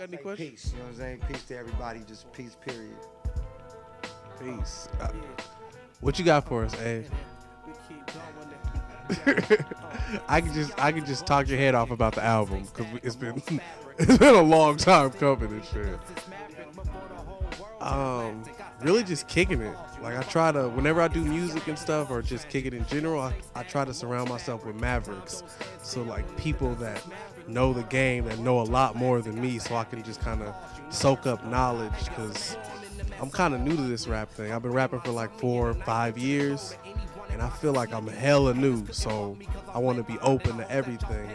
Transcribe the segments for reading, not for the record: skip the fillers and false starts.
got any questions? Peace, you know what I'm saying? Peace to everybody, just peace, period. Peace. What you got for us, Ed? I can just talk your head off about the album because it's been a long time coming and shit. Really just kicking it. Like I try to, whenever I do music and stuff or just kick it in general, I try to surround myself with mavericks. So like people that know the game, that know a lot more than me, so I can just kind of soak up knowledge because I'm kind of new to this rap thing. I've been rapping for like 4 or 5 years and I feel like I'm hella new. So I want to be open to everything.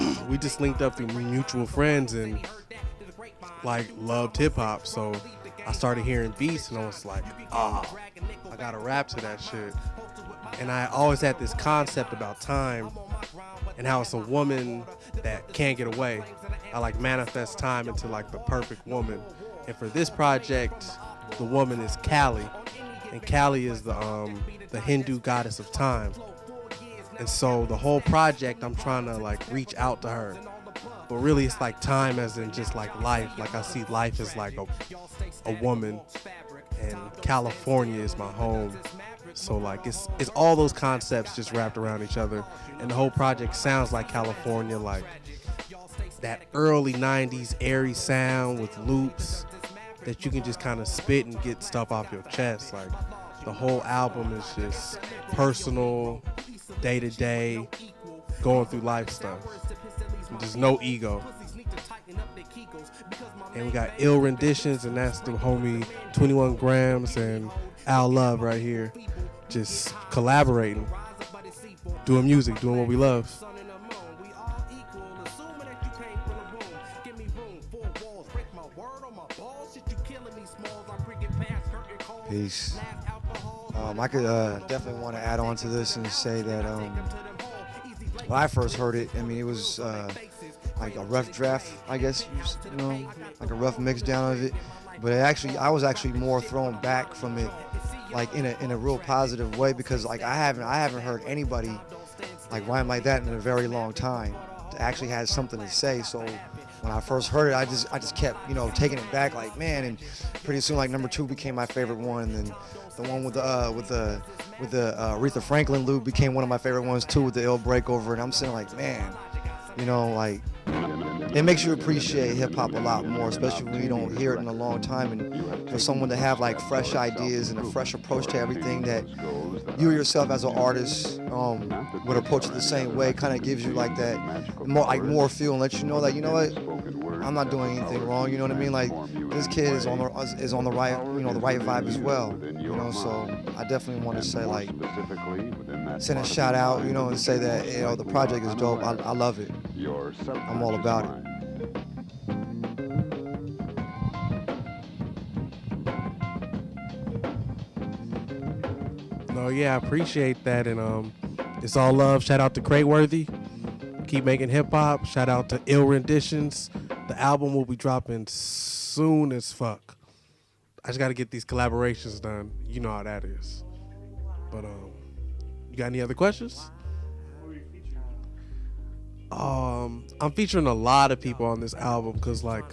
And we just linked up through mutual friends and like loved hip hop. So I started hearing beats and I was like, I gotta rap to that shit. And I always had this concept about time and how it's a woman that can't get away. I like manifest time into like the perfect woman. And for this project, the woman is Cali. And Cali is the Hindu goddess of time. And so the whole project, I'm trying to like reach out to her. But really it's like time as in just like life. Like I see life as like a woman, and California is my home. So like it's all those concepts just wrapped around each other, and the whole project sounds like California, like that early 90s airy sound with loops that you can just kind of spit and get stuff off your chest. Like the whole album is just personal, day to day, going through life stuff. There's no ego. And we got ill renditions, and that's the homie 21 Grams and Al Love right here. Just collaborating, doing music, doing what we love. Peace. I could definitely want to add on to this and say that when I first heard it, I mean, it was like a rough draft, I guess, you know, like a rough mix down of it. But I was actually more thrown back from it, like in a real positive way, because like I haven't heard anybody like rhyme like that in a very long time to actually have something to say. So when I first heard it, I just kept, you know, taking it back, like, man, and pretty soon like number 2 became my favorite one, and then the one with the Aretha Franklin loop became one of my favorite ones too, with the ill breakover. And I'm sitting like, man, you know, like it makes you appreciate hip hop a lot more, especially when you don't hear it in a long time. And for someone to have like fresh ideas and a fresh approach to everything, that you yourself as an artist would approach it the same way, kind of gives you like that more feel and lets you know that, you know what, I'm not doing anything wrong. You know what I mean? Like this kid is on the right, you know, the right vibe as well. You know, so I definitely want to say, like, send a shout out, you know, and say that, you know, the project is dope. I love it. I'm all about it. No, yeah, I appreciate that, and it's all love. Shout out to CrateWorthy. Keep making hip hop. Shout out to Ill Renditions. The album will be dropping soon as fuck. I just got to get these collaborations done. You know how that is. But you got any other questions? I'm featuring a lot of people on this album because like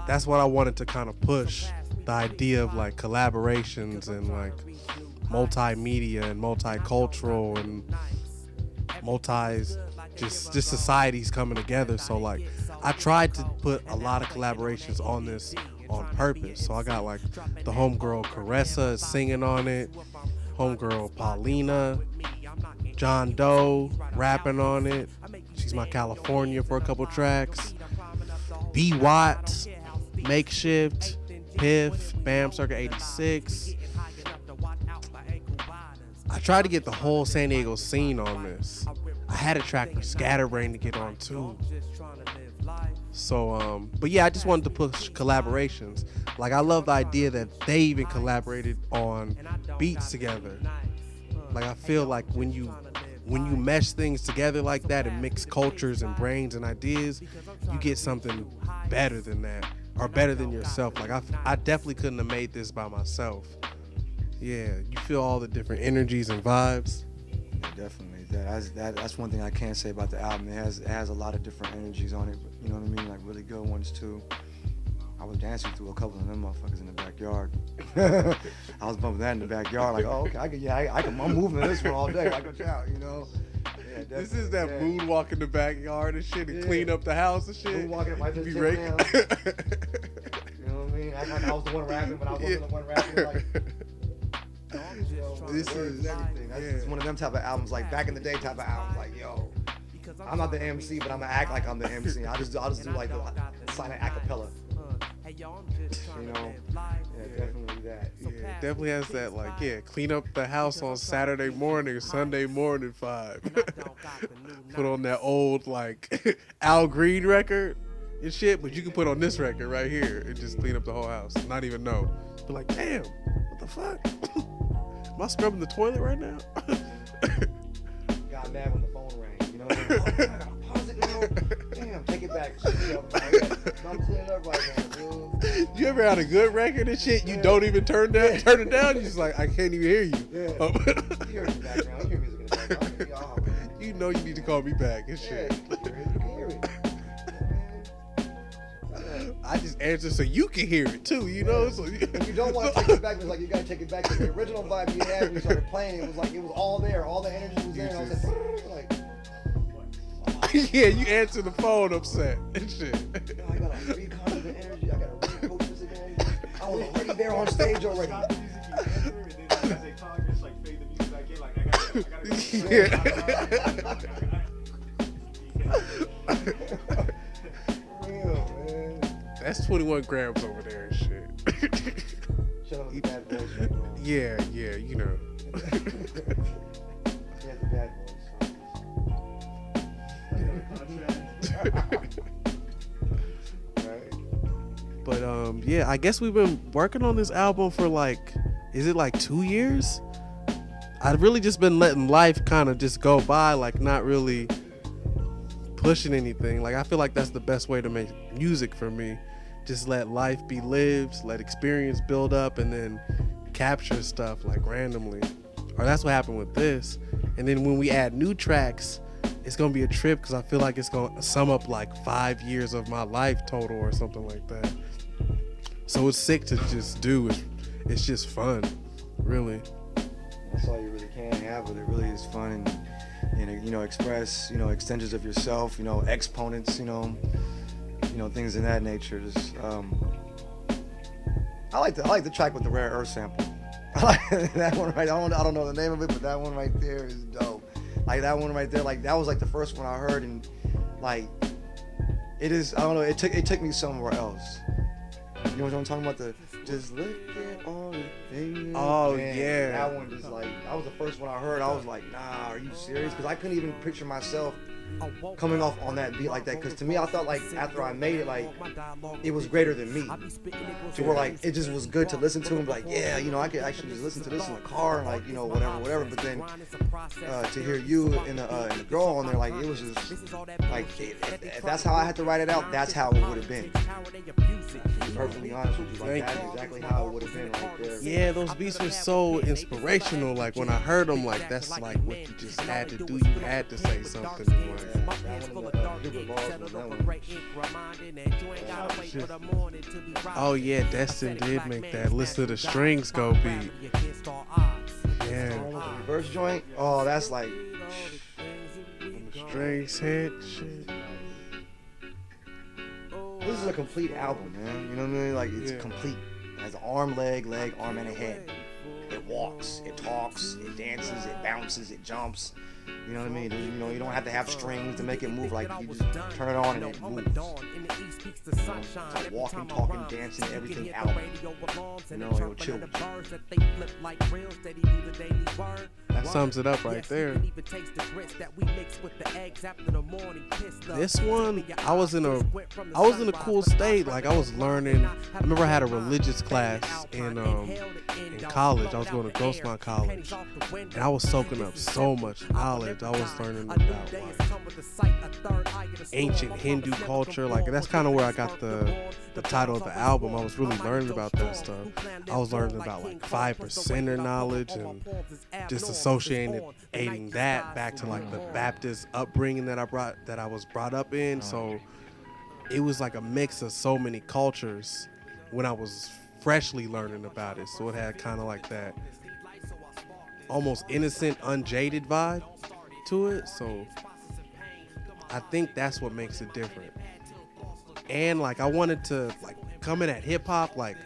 that's what I wanted to kind of push, the idea of like collaborations and like multimedia and multicultural and just societies coming together. So like I tried to put a lot of collaborations on this on purpose. So I got like the homegirl Caressa is singing on it, homegirl Paulina, John Doe rapping on it. She's my California for a couple tracks. B Watt, Makeshift, Piff, Bam Circa 86. I tried to get the whole San Diego scene on this. I had a track for Scatterbrain to get on too. So, but yeah, I just wanted to push collaborations. Like I love the idea that they even collaborated on beats together. Like I feel like when you mesh things together like that and mix cultures and brains and ideas, you get something better than that, or better than yourself. Like I definitely couldn't have made this by myself. Yeah, you feel all the different energies and vibes. Yeah, definitely. That's one thing I can say about the album. It has a lot of different energies on it. You know what I mean? Like really good ones too. I was dancing through a couple of them motherfuckers in the backyard. I was bumping that in the backyard, like, oh, okay, I'm moving to this one all day. Like, you know. Yeah, this is that moonwalk in the backyard and shit, and clean up the house and shit. Moonwalking if I just be sit right. down. You know what I mean? Act like I was the one rapping, but I wasn't the one rapping. Like, this is everything. That's one of them type of albums, like back in the day type of albums. Like, yo, I'm not the MC, but I'm gonna act like I'm the MC. I'll just do like the silent acapella. You know, yeah, definitely that. Yeah, definitely has that, like, clean up the house on Saturday morning, Sunday morning 5. Put on that old, like, Al Green record and shit, but you can put on this record right here and just clean up the whole house. Not even know. Be like, damn, what the fuck? Am I scrubbing the toilet right now? Got mad when the phone rang. You know what I mean? Oh, I gotta pause it now. Damn, take it back. I'm cleaning up right now, dude. You ever had a good record and shit? You don't even turn it down. You're just like, I can't even hear you. Yeah. You hear it in the background. You hear music in the background. You know you need to call me back and shit. Yeah, you can hear it. I just answer so you can hear it too, you know. So you don't want to take it back. It's like you gotta take it back to the original vibe you had when you started playing. It was like it was all there, all the energy was there. And I was like, yeah, you answer the phone upset and shit. I gotta reconjure the energy. I gotta recoach this again. I was already there on stage already. That's 21 grams over there and shit. Shut up with the bad voice right now. Yeah, you know. Yeah, the bad voice. Right. But I guess we've been working on this album for like, is it like 2 years? I've really just been letting life kind of just go by, like not really pushing anything. Like I feel like that's the best way to make music for me. Just let life be lived, let experience build up, and then capture stuff like randomly. Or that's what happened with this. And then when we add new tracks, it's gonna be a trip because I feel like it's gonna sum up like 5 years of my life total or something like that. So it's sick to just do. It's just fun, really. That's all you really can have with it. Really is fun and you know, express, you know, extensions of yourself, you know, exponents, you know, things in that nature. Just, I like the track with the rare earth sample. I like that one right. I don't know the name of it, but that one right there is dope. Like that one right there, like that was like the first one I heard, and like it is. I don't know. It took me somewhere else. You know what I'm talking about? The just look at all the things. Oh, man, yeah. That one just like that was the first one I heard. I was like, nah, are you serious? Because I couldn't even picture myself coming off on that beat like that, because to me I felt like after I made it, like it was greater than me, to where like it just was good to listen to and be like, yeah, you know, I could actually just listen to this in the car and like, you know, whatever. But then to hear you and the girl on there, like it was just like if that's how I had to write it out, that's how it would have been. To be perfectly honest with you, like that's exactly how it would have been right there. Yeah, those beats were so inspirational. Like when I heard them, like that's like what you just had to do. You had to say something. Oh yeah, Destin did make that Listen to the Strings Go beat. Yeah. The reverse joint, oh, that's like When the strings hit, shit. This is a complete album, man. You know what I mean? Like it's complete. It has an arm, leg, arm, and a head. It walks, it talks, it dances, it bounces, it jumps. You know what I mean? You know, you don't have to have strings to make it move. Like you just turn it on and it moves. It's like walking, talking, dancing, everything out. You know, it'll chill with you. That sums it up right there. This one, I was in a cool state. Like I was learning. I remember I had a religious class in college. I was going to Grossmont College, and I was soaking up so much knowledge. I was learning about like ancient Hindu culture. Like that's kind of where I got the title of the album. I was really learning about that stuff. I was learning about like 5%er knowledge and just associating that back to like the Baptist upbringing that I was brought up in. So it was like a mix of so many cultures when I was freshly learning about it. So it had kind of like that almost innocent, unjaded vibe to it. So I think that's what makes it different. And like I wanted to like coming at hip hop, like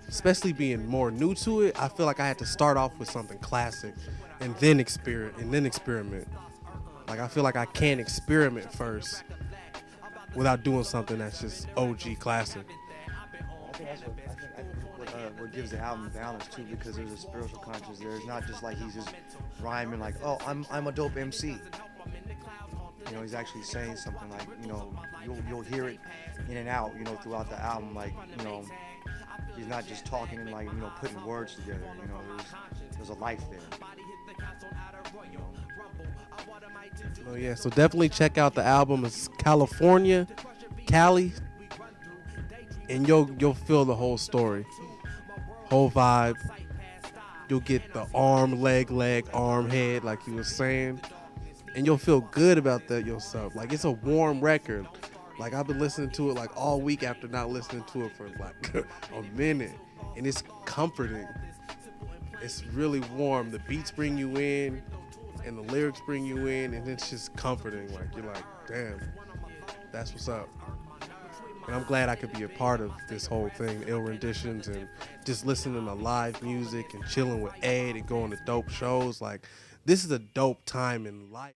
especially being more new to it, I feel like I had to start off with something classic and then experiment. Like I feel like I can't experiment first without doing something that's just OG classic. I think what gives the album balance too, because there's a spiritual conscience there. It's not just like he's just rhyming like, oh, I'm a dope MC. You know, he's actually saying something like, you know, you'll hear it in and out, you know, throughout the album. Like, you know, he's not just talking and like, you know, putting words together. You know, there's a life there. Oh yeah, so definitely check out the album. It's California, Cali, and you'll feel the whole story, whole vibe. You'll get the arm, leg, arm, head, like you were saying, and you'll feel good about that yourself. Like it's a warm record. Like I've been listening to it like all week after not listening to it for like a minute, and it's comforting. It's really warm. The beats bring you in, and the lyrics bring you in, and it's just comforting. Like you're like, damn, that's what's up. And I'm glad I could be a part of this whole thing, ill renditions, and just listening to live music and chilling with Ed and going to dope shows. Like this is a dope time in life.